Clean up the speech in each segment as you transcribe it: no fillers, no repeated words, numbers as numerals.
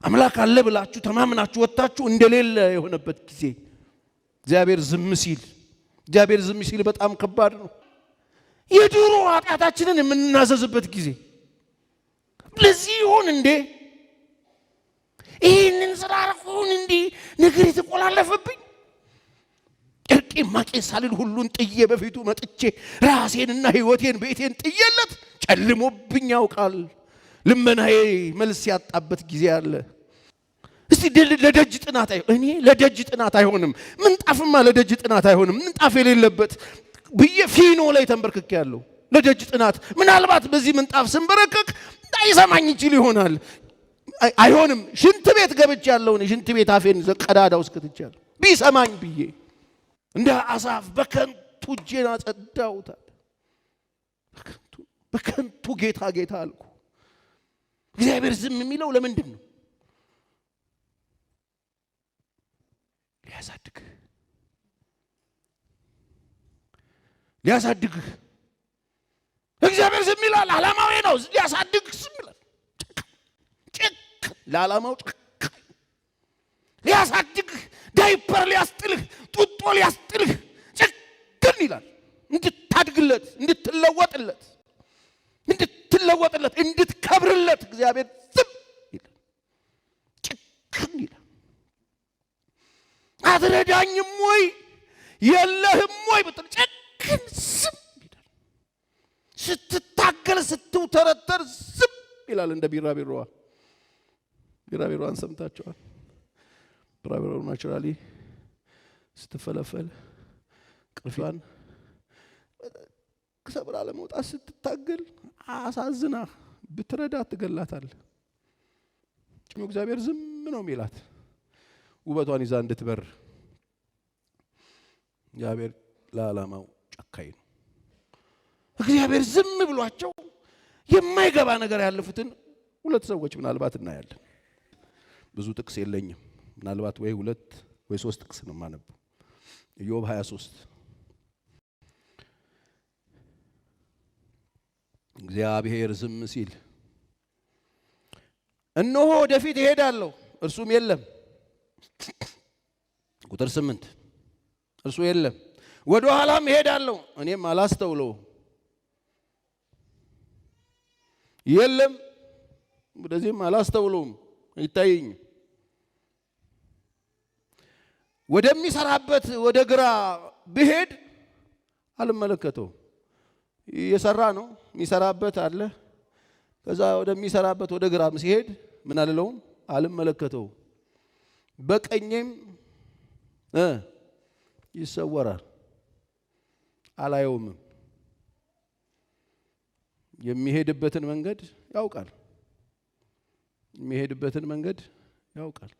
አምላክ አለ ብላችሁ ተማምናችሁ ወጣችሁ እንደሌለ የሆነበት ጊዜ እግዚአብሔር ዝም ሲል በጣም ከባድ ነው። የድሮ ኃጢአታችንን የምንናዘዝበት ጊዜ ለዚህ ይሆን እንዴ? ይህንን ስላረኩን እንዴ ነገር የተቆላለፈብኝ? እርቄ ማቄ ሳልል ሁሉን ጥዬ በፊቱ መጥቼ ራሴንና ሕይወቴን ቤቴን ጥዬለት ጨልሞብኝ ያውቃል። ልመናዬ መልስ ያጣበት ጊዜ አለ። እስቲ ለደጅ ጥናት እኔ ለደጅ ጥናት አይሆንም፣ ምንጣፍማ ለደጅ ጥናት አይሆንም፣ ምንጣፍ የሌለበት ብዬ ፊኖ ላይ ተንበርክኬያለሁ። ለደጅ ጥናት ምናልባት በዚህ ምንጣፍ ስንበረከክ አይሰማኝ ይችል ይሆናል። አይሆንም። ሽንት ቤት ገብቻለሁ። ሽንት ቤት አፌን ቀዳዳው እስከትቻለሁ ቢሰማኝ ብዬ እንደ አሳፍ በከንቱ እጄን አጸዳሁታል። በከንቱ ጌታ አልኩ። እግዚአብሔር ዝም የሚለው ለምንድን ነው? ሊያሳድግህ እግዚአብሔር ዝም ይላል። ዓላማው ነው ሊያሳድግህ ዝም ይላል። ለዓላማው ሊያሳድግህ ዳይፐር ሊያስጥልህ ጡጦ ሊያስጥልህ ጭክን ይላል። እንድታድግለት እንድትለወጥለት እንድትከብርለት እግዚአብሔር ዝም ይላል። ጭክን ይላል። አትረዳኝም ወይ የለህም ወይ ብትል ጭክን ዝም ይላል። ስትታገል ስትውተረተር ዝም ይላል። እንደ ቢራቢሮዋን ሰምታችኋል? ቢራቢሮ ናቹራሊ ስትፈለፈል ቅርፊዋን ሰብራ ለመውጣት ስትታገል አሳዝና ብትረዳ ትገላታል። እግዚአብሔር ዝም ነው የሚላት ውበቷን ይዛ እንድትበር። እግዚአብሔር ለዓላማው ጨካኝ ነው። እግዚአብሔር ዝም ብሏቸው የማይገባ ነገር ያለፉትን ሁለት ሰዎች ምናልባት እናያለን። ብዙ ጥቅስ የለኝም። ምናልባት ወይ 2 ወይ 3 ጥቅስ ነው የማነበው። ኢዮብ 23 እግዚአብሔር ዝም ሲል እነሆ ወደፊት እሄዳለሁ እርሱም የለም። ቁጥር 8 እርሱ የለም። ወደ ኋላም እሄዳለሁ እኔም አላስተውለው። የለም ወደዚህም አላስተውለውም አይታየኝም። ወደሚሰራበት ወደ ግራ ብሄድ አልመለከተው። የሰራ ነው የሚሰራበት አለ። ከዛ ወደሚሰራበት ወደ ግራም ሲሄድ ምን አልለውም አልመለከተው። በቀኝም ይሰወራል አላየውም። የሚሄድበትን መንገድ ያውቃል።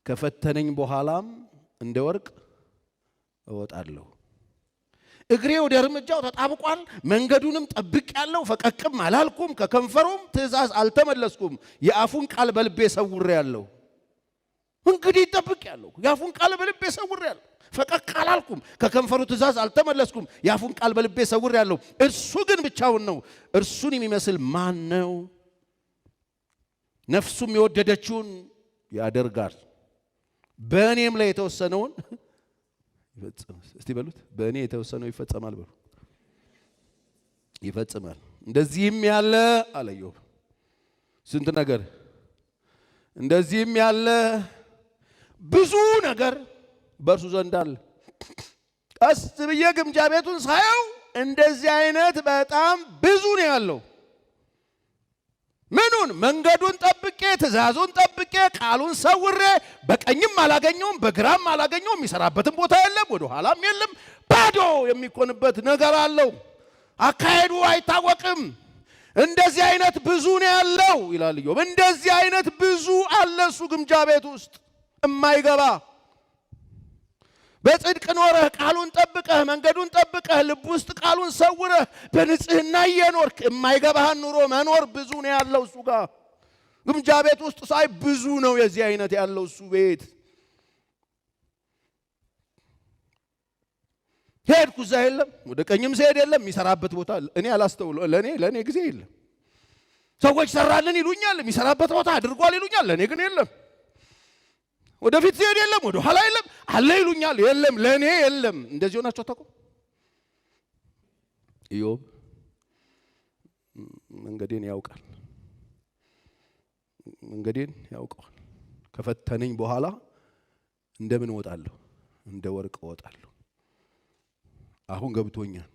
ከፈተነኝ በኋላም እንደ ወርቅ እወጣለሁ። እግሬ ወደ እርምጃው ተጣብቋል። መንገዱንም ጠብቄያለሁ። ፈቀቅም አላልኩም። ከከንፈሩም ትእዛዝ አልተመለስኩም። የአፉን ቃል በልቤ ሰውሬያለሁ። እንግዲህ ጠብቄያለሁ። የአፉን ቃል በልቤ ሰውሬያለሁ። ፈቀቅ አላልኩም። ከከንፈሩ ትእዛዝ አልተመለስኩም። የአፉን ቃል በልቤ ሰውሬያለሁ። እርሱ ግን ብቻውን ነው። እርሱን የሚመስል ማን ነው? ነፍሱም የወደደችውን ያደርጋል። በእኔም ላይ የተወሰነውን ይፈጽማል። እስቲ በሉት በእኔ የተወሰነው ይፈጸማል በሉ። ይፈጽማል። እንደዚህም ያለ አለ ኢዮብ ስንት ነገር እንደዚህም ያለ ብዙ ነገር በእርሱ ዘንድ አለ። ቀስ ብዬ ግምጃ ቤቱን ሳየው እንደዚህ አይነት በጣም ብዙ ነው ያለው። ምኑን? መንገዱን ጠብቄ ትእዛዙን ጠብቄ ቃሉን ሰውሬ በቀኝም አላገኘውም በግራም አላገኘውም። የሚሰራበትም ቦታ የለም፣ ወደ ኋላም የለም። ባዶ የሚኮንበት ነገር አለው። አካሄዱ አይታወቅም። እንደዚህ አይነት ብዙ ነው ያለው ይላል ኢዮብ። እንደዚህ አይነት ብዙ አለ እሱ ግምጃ ቤት ውስጥ የማይገባ በጽድቅ ኖረህ ቃሉን ጠብቀህ መንገዱን ጠብቀህ ልብ ውስጥ ቃሉን ሰውረህ በንጽህና እየኖርክ የማይገባህን ኑሮ መኖር ብዙ ነው ያለው እሱ ጋር ግምጃ ቤት ውስጥ ሳይ ብዙ ነው የዚህ አይነት ያለው እሱ ቤት። ሄድኩ እዛ የለም፣ ወደ ቀኝም ሲሄድ የለም፣ የሚሰራበት ቦታ እኔ አላስተውለው። ለኔ ጊዜ የለም። ሰዎች ሰራልን ይሉኛል፣ የሚሰራበት ቦታ አድርጓል ይሉኛል። ለኔ ግን የለም። ወደፊት ሲሄድ የለም፣ ወደ ኋላ የለም፣ አለ ይሉኛል፣ የለም፣ ለኔ የለም። እንደዚህ ሆናችሁ አታውቁም? ኢዮብ መንገዴን ያውቃል፣ መንገዴን ያውቀዋል። ከፈተነኝ በኋላ እንደምን እወጣለሁ? እንደ ወርቅ እወጣለሁ። አሁን ገብቶኛል።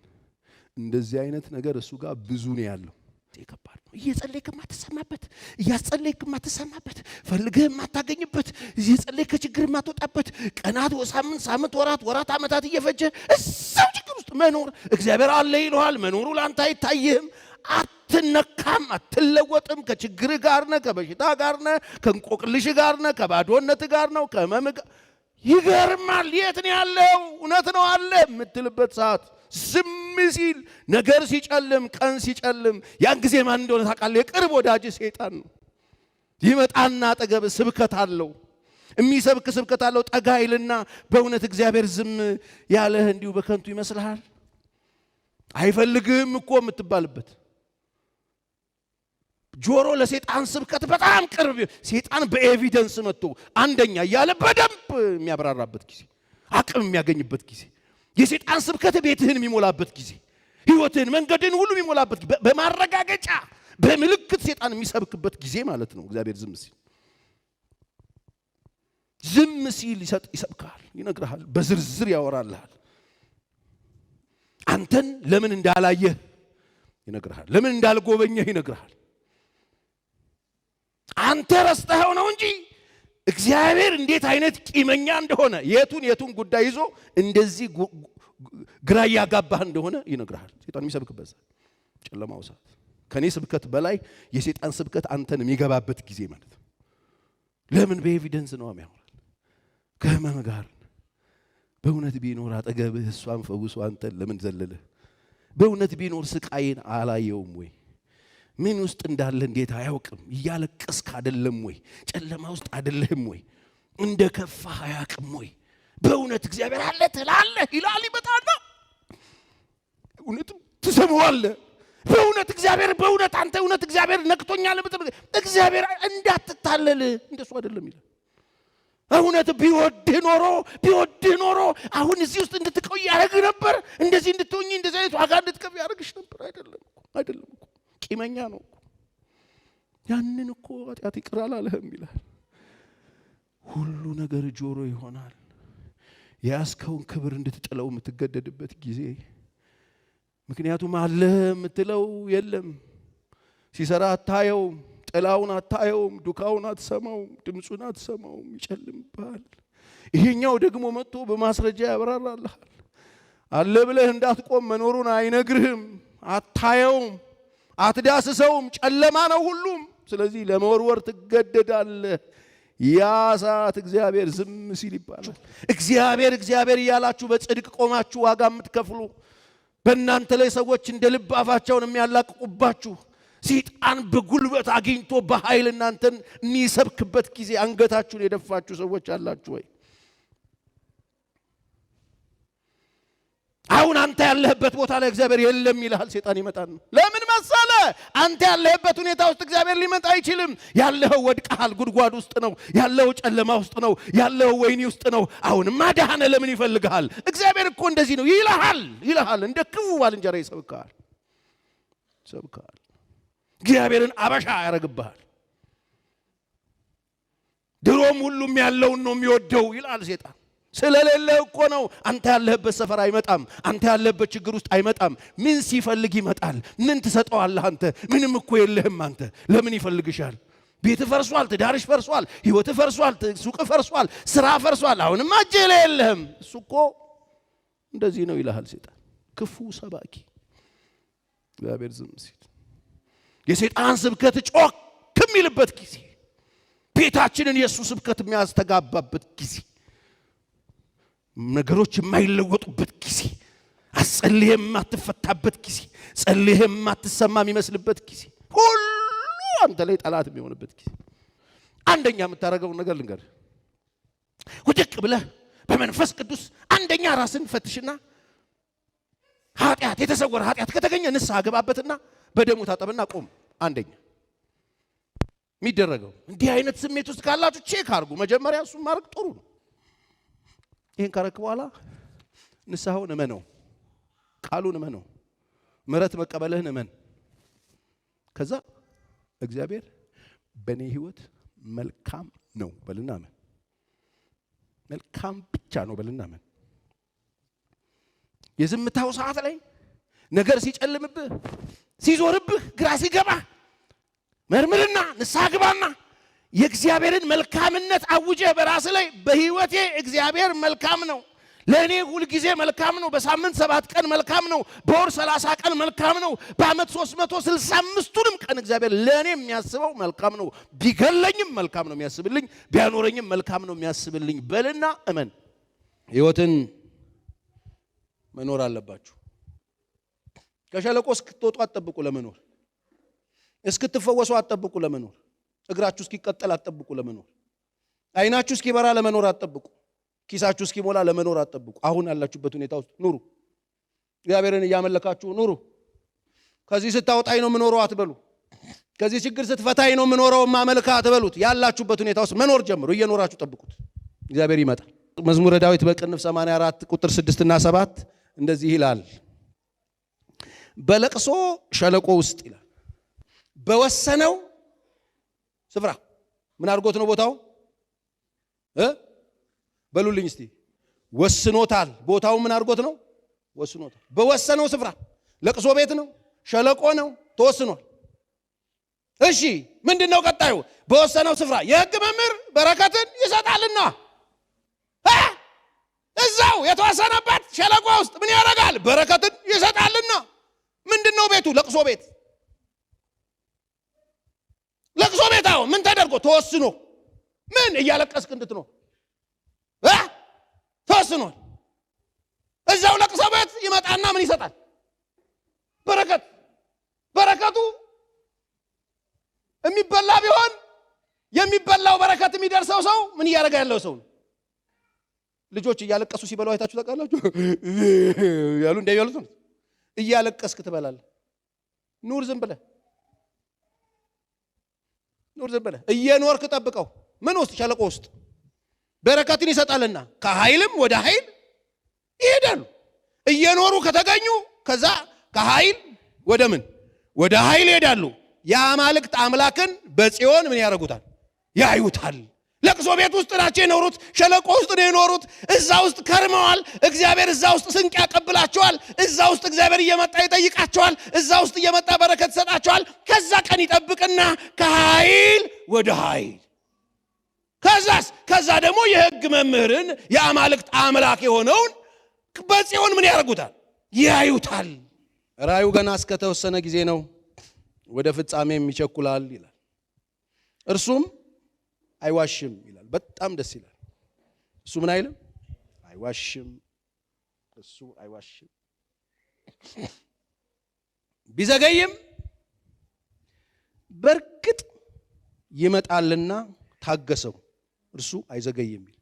እንደዚህ አይነት ነገር እሱ ጋር ብዙ ነው ያለው። ይከባል ነው። እየጸለይክ ማትሰማበት፣ እያጸለይክ ማትሰማበት፣ ፈልገህ ማታገኝበት፣ እየጸለይክ ከችግር ማትወጣበት፣ ቀናት፣ ሳምንት፣ ወራት፣ ዓመታት እየፈጀ እዛው ችግር ውስጥ መኖር። እግዚአብሔር አለ ይልሃል፣ መኖሩ ላንተ አይታይህም። አትነካም፣ አትለወጥም። ከችግር ጋር ነህ፣ ከበሽታ ጋር ነህ፣ ከእንቆቅልሽ ጋር ነህ፣ ከባዶነት ጋር ነው፣ ከመም ጋር። ይገርማል። የት ነው ያለው? እውነት ነው አለ የምትልበት ሰዓት ዝም ሲል ነገር ሲጨልም፣ ቀን ሲጨልም፣ ያን ጊዜ ማን እንደሆነ ታውቃለህ? የቅርብ ወዳጅ ሰይጣን ነው። ይመጣና አጠገብ ስብከት አለው፣ የሚሰብክ ስብከት አለው። ጠጋ ይልና በእውነት እግዚአብሔር ዝም ያለህ እንዲሁ በከንቱ ይመስልሃል? አይፈልግህም እኮ የምትባልበት ጆሮ ለሰይጣን ስብከት በጣም ቅርብ። ሰይጣን በኤቪደንስ መጥቶ አንደኛ እያለ በደንብ የሚያብራራበት ጊዜ፣ አቅም የሚያገኝበት ጊዜ፣ የሰይጣን ስብከት ቤትህን የሚሞላበት ጊዜ፣ ህይወትህን፣ መንገድህን ሁሉ የሚሞላበት ጊዜ፣ በማረጋገጫ በምልክት ሰይጣን የሚሰብክበት ጊዜ ማለት ነው። እግዚአብሔር ዝም ሲል ይሰብካል፣ ይነግርሃል፣ በዝርዝር ያወራልሃል። አንተን ለምን እንዳላየህ ይነግርሃል፣ ለምን እንዳልጎበኘህ ይነግርሃል። አንተ ረስተኸው ነው እንጂ እግዚአብሔር እንዴት አይነት ቂመኛ እንደሆነ የቱን ጉዳይ ይዞ እንደዚህ ግራ ያጋባህ እንደሆነ ይነግርሃል። ሰይጣን የሚሰብክበት ጨለማው ሰዓት ከኔ ስብከት በላይ የሰይጣን ስብከት አንተን የሚገባበት ጊዜ ማለት ነው። ለምን? በኤቪደንስ ነው የሚያወራል። ከህመም ጋር በእውነት ቢኖር አጠገብህ እሷን ፈውሶ አንተን ለምን ዘለለህ? በእውነት ቢኖር ስቃይን አላየውም ወይ? ምን ውስጥ እንዳለ እንዴት አያውቅም? እያለቀስክ አይደለም ወይ? ጨለማ ውስጥ አይደለም ወይ? እንደ ከፋህ አያውቅም ወይ? በእውነት እግዚአብሔር አለ ትላለህ ይላል። ይመጣና እውነትም ትሰማዋለህ። በእውነት አንተ እውነት እግዚአብሔር ነክቶኛል ብትል እግዚአብሔር እንዳትታለል እንደሱ አይደለም ይላል። እውነት ቢወድህ ኖሮ አሁን እዚህ ውስጥ እንድትቆይ ያደርግ ነበር። እንደዚህ እንድትሆኚ እንደዚህ አይነት ዋጋ እንድትከፍ ያደርግሽ ነበር። አይደለም እኮ ቂመኛ ነው። ያንን እኮ ኃጢአት ይቅር አላለህም ይላል። ሁሉ ነገር ጆሮ ይሆናል። የያዝከውን ክብር እንድትጥለው የምትገደድበት ጊዜ። ምክንያቱም አለ የምትለው የለም። ሲሰራ አታየውም፣ ጥላውን አታየውም፣ ዱካውን አትሰማውም፣ ድምፁን አትሰማውም፣ ይጨልምብሃል። ይሄኛው ደግሞ መጥቶ በማስረጃ ያብራራልሃል። አለ ብለህ እንዳትቆም መኖሩን አይነግርህም፣ አታየውም፣ አትዳስሰውም፣ ጨለማ ነው ሁሉም። ስለዚህ ለመወርወር ትገደዳለህ። ያ ሰዓት እግዚአብሔር ዝም ሲል ይባላል። እግዚአብሔር እያላችሁ በጽድቅ ቆማችሁ ዋጋ የምትከፍሉ በእናንተ ላይ ሰዎች እንደ ልብ አፋቸውን የሚያላቅቁባችሁ ሰይጣን በጉልበት አግኝቶ በኃይል እናንተን የሚሰብክበት ጊዜ አንገታችሁን የደፋችሁ ሰዎች አላችሁ ወይ? አሁን አንተ ያለህበት ቦታ ላይ እግዚአብሔር የለም ይልሃል። ሰይጣን ይመጣል። ለምን መሰለ? አንተ ያለህበት ሁኔታ ውስጥ እግዚአብሔር ሊመጣ አይችልም። ያለኸው ወድቀሃል፣ ጉድጓድ ውስጥ ነው ያለኸው፣ ጨለማ ውስጥ ነው ያለኸው፣ ወይኒ ውስጥ ነው። አሁንማ ዳህነ ለምን ይፈልግሃል? እግዚአብሔር እኮ እንደዚህ ነው ይልሃል። እንደ ክፉ ባልንጀራ ይሰብካል። እግዚአብሔርን አበሻ ያረግብሃል። ድሮም ሁሉም ያለውን ነው የሚወደው ይላል ሰይጣን። ስለሌለህ እኮ ነው አንተ ያለህበት ሰፈር አይመጣም። አንተ ያለህበት ችግር ውስጥ አይመጣም። ምን ሲፈልግ ይመጣል? ምን ትሰጠዋለህ አንተ? ምንም እኮ የለህም አንተ። ለምን ይፈልግሻል? ቤት ፈርሷል፣ ትዳርሽ ፈርሷል፣ ህይወት ፈርሷል፣ ሱቅ ፈርሷል፣ ስራ ፈርሷል። አሁንማ እጄ ላይ የለህም። እሱ እኮ እንደዚህ ነው ይልሃል ሰይጣን። ክፉ ሰባኪ። እግዚአብሔር ዝም ሲል የሰይጣን ስብከት ጮክ የሚልበት ጊዜ፣ ቤታችንን የእሱ ስብከት የሚያስተጋባበት ጊዜ፣ ነገሮች የማይለወጡበት ጊዜ፣ አጸልየም የማትፈታበት ጊዜ፣ ጸልየም የማትሰማ የሚመስልበት ጊዜ፣ ሁሉ አንተ ላይ ጠላት የሚሆንበት ጊዜ። አንደኛ የምታደርገውን ነገር ልንገርህ። ውድቅ ብለህ በመንፈስ ቅዱስ አንደኛ ራስን ፈትሽና ኃጢአት፣ የተሰወረ ኃጢአት ከተገኘ ንስሐ ገባበትና በደሙ ታጠብና ቆም። አንደኛ የሚደረገው። እንዲህ አይነት ስሜት ውስጥ ካላችሁ ቼክ አድርጉ። መጀመሪያ እሱን ማድረግ ጥሩ ነው። ይሄን ካረክ በኋላ ንስሐውን እመነው፣ ቃሉን እመነው፣ ምሕረት መቀበልህን እመን። ከዛ እግዚአብሔር በእኔ ህይወት መልካም ነው በልና እመን። መልካም ብቻ ነው በልና እመን። የዝምታው ሰዓት ላይ ነገር ሲጨልምብህ፣ ሲዞርብህ፣ ግራ ሲገባ መርምርና ንስሐ ግባና የእግዚአብሔርን መልካምነት አውጀህ በራስ ላይ በህይወቴ እግዚአብሔር መልካም ነው፣ ለእኔ ሁል ጊዜ መልካም ነው፣ በሳምንት 7 ቀን መልካም ነው፣ በወር 30 ቀን መልካም ነው፣ በአመት 365ቱንም ቀን እግዚአብሔር ለእኔ የሚያስበው መልካም ነው፣ ቢገለኝም መልካም ነው የሚያስብልኝ፣ ቢያኖረኝም መልካም ነው የሚያስብልኝ በልና እመን። ህይወትን መኖር አለባችሁ። ከሸለቆ እስክትወጡ አትጠብቁ ለመኖር። እስክትፈወሱ አትጠብቁ ለመኖር። እግራችሁ እስኪቀጠል አትጠብቁ ለመኖር። አይናችሁ እስኪበራ ለመኖር አትጠብቁ። ኪሳችሁ እስኪሞላ ለመኖር አትጠብቁ። አሁን ያላችሁበት ሁኔታ ውስጥ ኑሩ። እግዚአብሔርን እያመለካችሁ ኑሩ። ከዚህ ስታወጣኝ ነው የምኖረው አትበሉ። ከዚህ ችግር ስትፈታኝ ነው የምኖረው ማመልካ አትበሉት። ያላችሁበት ሁኔታ ውስጥ መኖር ጀምሩ። እየኖራችሁ ጠብቁት። እግዚአብሔር ይመጣል። መዝሙረ ዳዊት በቅንፍ 84 ቁጥር 6 እና 7 እንደዚህ ይላል። በለቅሶ ሸለቆ ውስጥ ይላል በወሰነው ስፍራ ምን አድርጎት ነው ቦታው? በሉልኝ እስቲ። ወስኖታል። ቦታው ምን አድርጎት ነው? ወስኖታል። በወሰነው ስፍራ ለቅሶ ቤት ነው፣ ሸለቆ ነው፣ ተወስኗል። እሺ ምንድነው ቀጣዩ? በወሰነው ስፍራ የሕግ መምህር በረከትን ይሰጣልና። እዛው የተወሰነበት ሸለቆ ውስጥ ምን ያደርጋል? በረከትን ይሰጣልና። ምንድነው ቤቱ? ለቅሶ ቤት። ለቅሶ ቤት አሁን ምን ተደርጎ ተወስኖ ምን እያለቀስክ እንድትኖር ተወስኗል። እዛው ለቅሶ ቤት ይመጣና ምን ይሰጣል? በረከት። በረከቱ የሚበላ ቢሆን የሚበላው በረከት የሚደርሰው ሰው ምን እያደረገ ያለው ሰው ነው። ልጆች እያለቀሱ ሲበሉ አይታችሁ ታውቃላችሁ? ያሉ እንደያሉት ነው። እያለቀስክ ትበላለህ። ኑር ዝም ብለህ ኑር ዝም ብለህ እየኖርክ ጠብቀው። ምን ውስጥ? ሸለቆ ውስጥ በረከትን ይሰጣልና ከኃይልም ወደ ኃይል ይሄዳሉ። እየኖሩ ከተገኙ ከዛ ከኃይል ወደ ምን? ወደ ኃይል ይሄዳሉ። የአማልክት አምላክን በጽዮን ምን ያደርጉታል? ያዩታል። ለቅሶ ቤት ውስጥ ናቸው የኖሩት። ሸለቆ ውስጥ ነው የኖሩት። እዛ ውስጥ ከርመዋል። እግዚአብሔር እዛ ውስጥ ስንቅ ያቀብላቸዋል። እዛ ውስጥ እግዚአብሔር እየመጣ ይጠይቃቸዋል። እዛ ውስጥ እየመጣ በረከት ይሰጣቸዋል። ከዛ ቀን ይጠብቅና ከኃይል ወደ ኃይል። ከዛ ደግሞ የሕግ መምህርን የአማልክት አምላክ የሆነውን በጽዮን ምን ያደርጉታል? ያዩታል። ራዩ ገና እስከተወሰነ ጊዜ ነው፣ ወደ ፍጻሜም ይቸኩላል ይላል። እርሱም አይዋሽም ይላል። በጣም ደስ ይላል። እሱ ምን አይልም? አይዋሽም። እሱ አይዋሽም። ቢዘገይም በርግጥ ይመጣልና ታገሰው፣ እርሱ አይዘገይም ይላል።